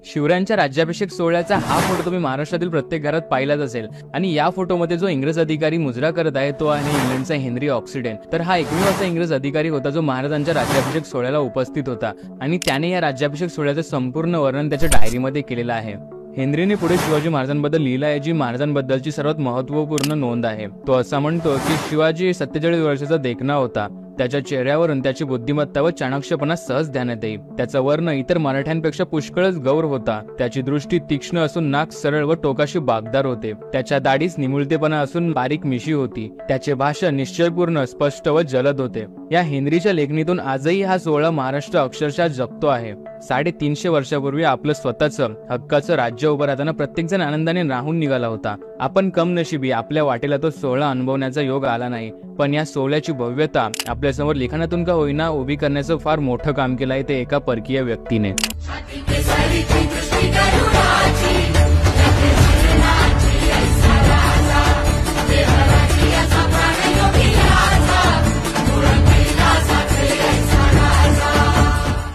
शिवरायांच्या राज्याभिषेक सोहळ्याचा हा फोटो तुम्ही महाराष्ट्रातील प्रत्येक घरात पाहिलाच असेल आणि या फोटोमध्ये जो इंग्रज अधिकारी मुजरा करत आहे तो आहे इंग्लंडचा हेनरी ऑक्सिडेन। तर हा एकमेव असा इंग्रज अधिकारी होता जो महाराजांच्या राज्याभिषेक सोहळ्याला उपस्थित होता आणि त्याने या राज्याभिषेक सोहळ्याचे संपूर्ण वर्णन त्याच्या डायरीमध्ये केलेलं आहे। हेनरीने पुढे शिवाजी महाराजांबद्दल लिहिलं आहे, जी महाराजांबद्दलची सर्वात महत्त्वपूर्ण नोंद आहे। तो असा म्हणतो की शिवाजी 47 वर्षाचा देखणा होता। त्याच्या चेहऱ्यावरून त्याची बुद्धिमत्ता व चाणक्यपणा सहज ध्यानात येईल। त्याचा वर्ण इतर मराठ्यांपेक्षा पुष्कळच गौर होता। त्याची दृष्टी तीक्ष्ण असून नाक सरळ व टोकाशी बाकदार होते। त्याच्या दाढीस निमुळतेपणा असून बारीक मिशी होती। त्याचे भाषण निश्चयपूर्ण, स्पष्ट व जलद होते। या हेनरीच्या लेखणीतून आजही हा सोहळा महाराष्ट्र अक्षरशः जगतो आहे। 350 वर्षापूर्वी आपलं स्वतःचं हक्काचं राज्य उभं राहताना प्रत्येक जण आनंदाने राहून निघाला होता। आपण कमनशिबी, आपल्या वाटेला तो सोहळा अनुभवण्याचा योग आला नाही, पण या सोहळ्याची भव्यता आपल्या समोर लिखाणातून का होईना उभी करण्याचं फार मोठं काम केलं आहे ते एका परकीय व्यक्तीने।